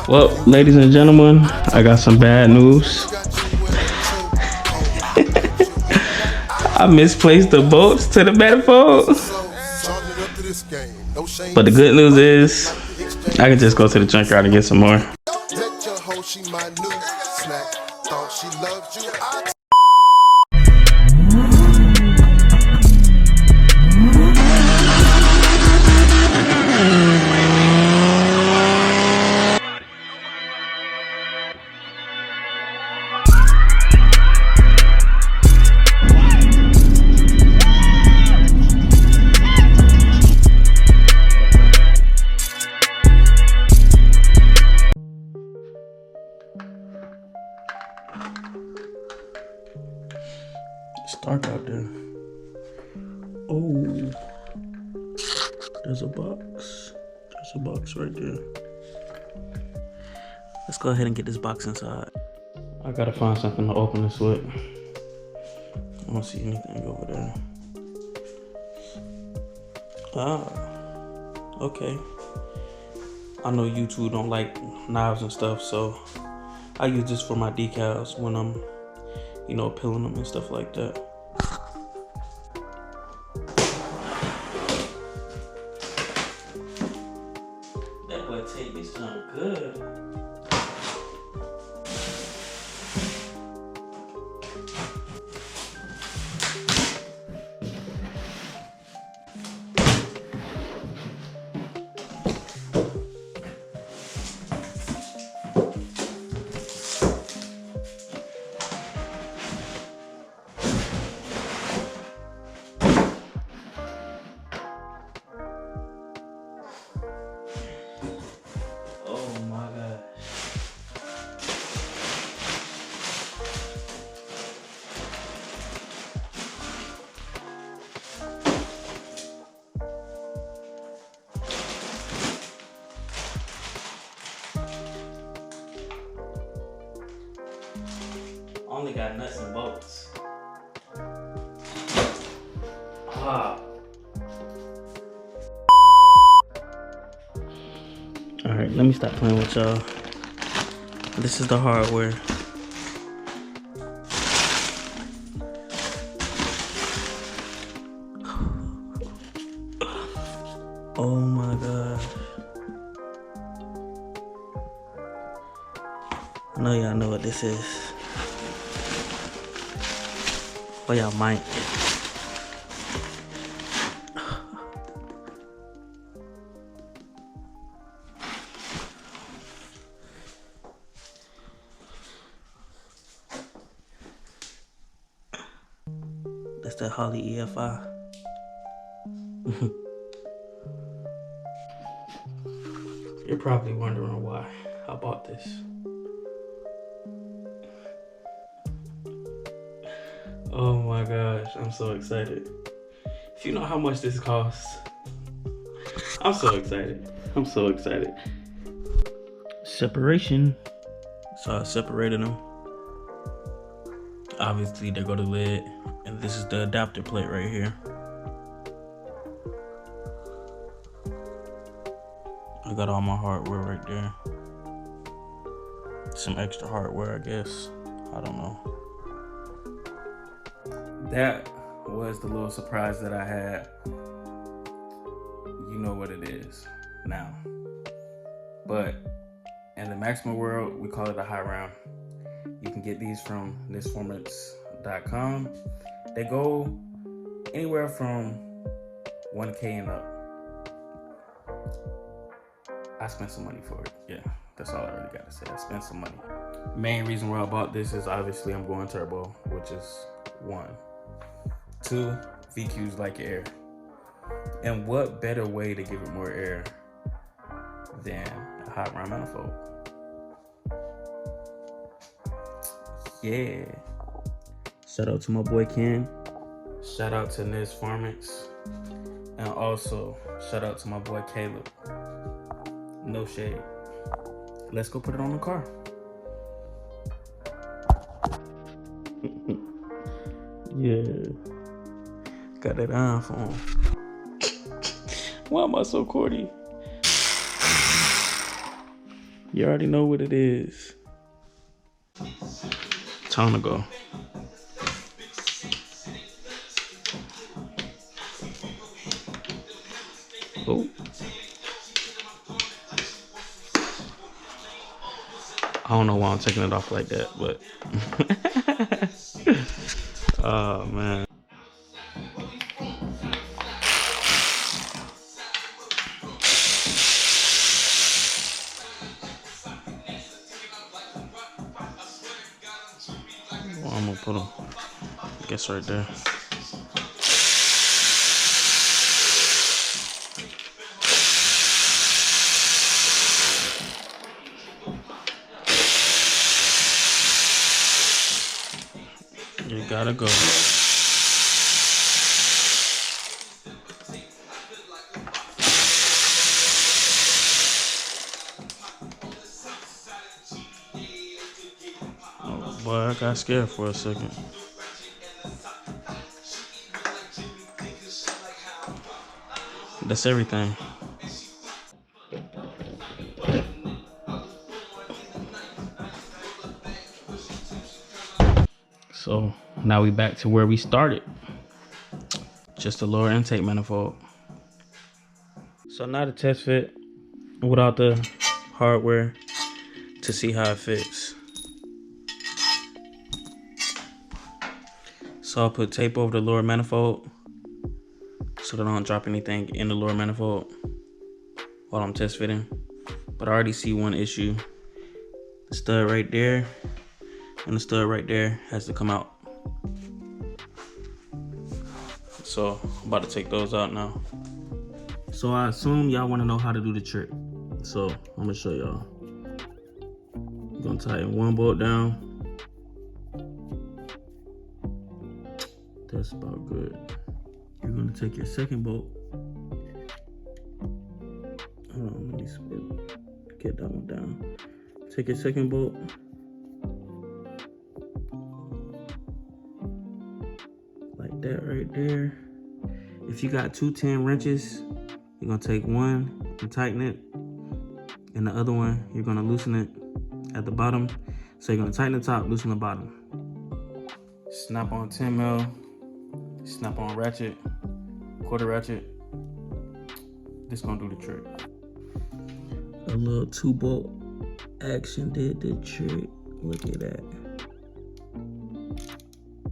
Well, ladies and gentlemen, I got some bad news. I misplaced the bolts to the Manifold. But the good news is, I can just go to the junkyard and get some more. It's dark out there. Oh, there's a box. There's a box right there. Let's go ahead and get this box inside. I gotta find something to open this with. I don't see anything over there. Ah, okay. I know you two don't like knives and stuff, so I use this for my decals when I'm, you know, peeling them and stuff like that. That boy take me something good. Only got nuts and bolts. Ah. Alright, let me stop playing with y'all. This is the hardware. Oh my gosh. I know y'all know what this is. Oh, y'all might. That's the Holley EFI. You're probably wondering why I bought this. Oh my gosh, I'm so excited. If you know how much this costs, I'm so excited. I'm so excited. Separation. So I separated them. Obviously, there go the lid. And this is the adapter plate right here. I got all my hardware right there. Some extra hardware, I guess. I don't know. That was the little surprise that I had. You know what it is now. But in the Maxima world, we call it a high round. You can get these from nisformats.com. They go anywhere from 1K and up. I spent some money for it. Yeah, that's all I really got to say. I spent some money. Main reason why I bought this is obviously I'm going turbo, which is 1. 2, VQs like air. And what better way to give it more air than a hot round manifold? Yeah. Shout out to my boy Ken. Shout out to Niz Farmix. And also, shout out to my boy Caleb. No shade. Let's go put it on the car. Yeah. Got that iron for him. Why am I so corny? You already know what it is. Time to go. Oh. I don't know why I'm taking it off like that, but oh man. Well, I'm gonna put them, I guess, right there. You gotta go. Oh boy, I got scared for a second. That's everything. So now we back to where we started. Just a lower intake manifold. So now the test fit without the hardware to see how it fits. So I'll put tape over the lower manifold so that I don't drop anything in the lower manifold while I'm test fitting. But I already see one issue. The stud right there and the stud right there has to come out. So I'm about to take those out now. So I assume y'all want to know how to do the trick. So I'm gonna show y'all. You're gonna tighten one bolt down. That's about good. You're gonna take your second bolt. Hold on, let me get that one down. Take your second bolt. Like that right there. If you got 210 wrenches, you're gonna take one and tighten it. And the other one, you're gonna loosen it at the bottom. So you're gonna tighten the top, loosen the bottom. Snap on 10 mil, snap on ratchet, quarter ratchet. This gonna do the trick. A little 2-bolt action did the trick. Look at that.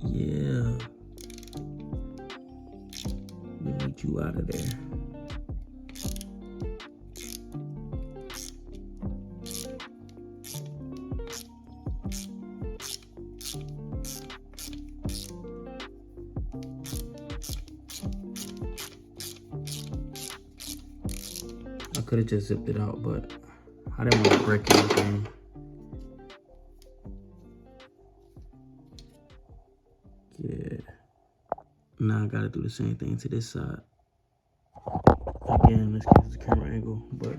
Yeah. We need you out of there. I could have just zipped it out, but I didn't want to break anything. Yeah. Now I gotta do the same thing to this side. Again, let's get the camera angle, but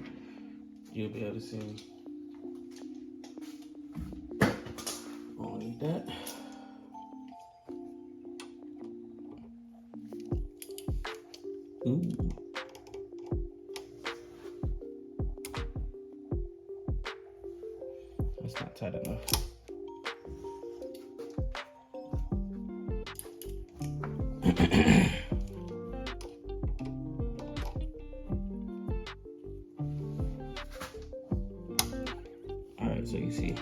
you'll be able to see me. I don't need that. Ooh. That's not tight enough. Alright, so you see.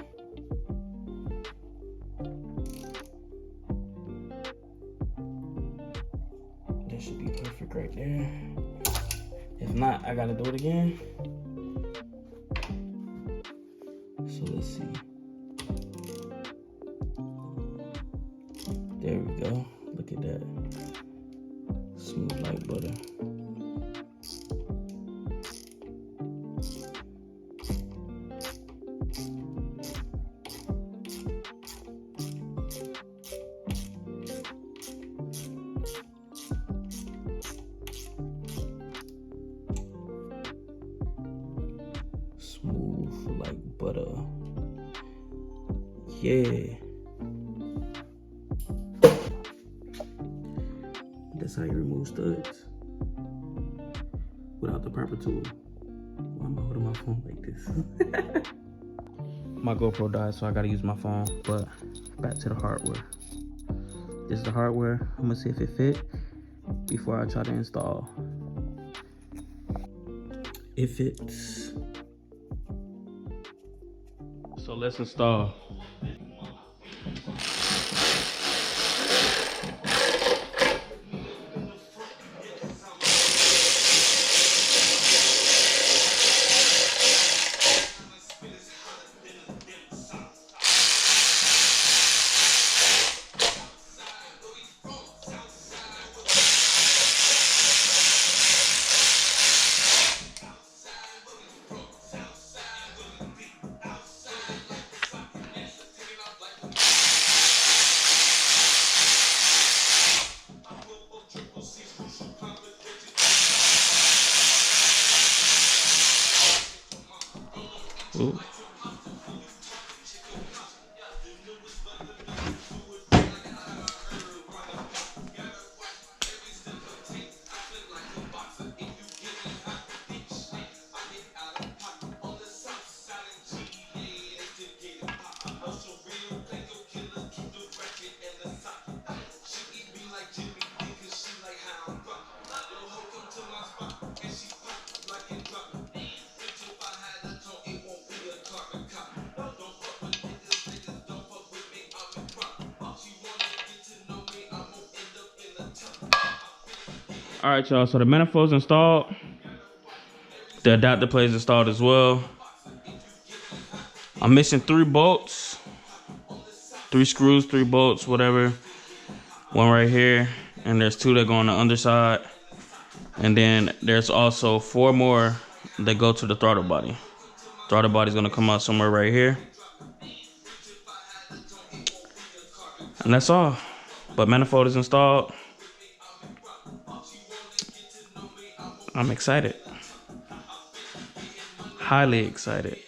That should be perfect right there. If not, I gotta do it again. So let's see. There we go. Look at that. Smooth like butter. Smooth like butter. Yeah. That's how you remove studs without the proper tool. Why am I holding my phone like this? My GoPro died, so I gotta use my phone. But back to the hardware. This is the hardware. I'm gonna see if it fit before I try to install. It fits. So let's install. Ooh. All right, y'all, so the manifold's installed. The adapter plate is installed as well. I'm missing 3 bolts, 3 screws, 3 bolts, whatever. One right here, and there's 2 that go on the underside. And then there's also 4 more that go to the throttle body. Throttle body's gonna come out somewhere right here. And that's all. But manifold is installed. I'm excited. Highly excited.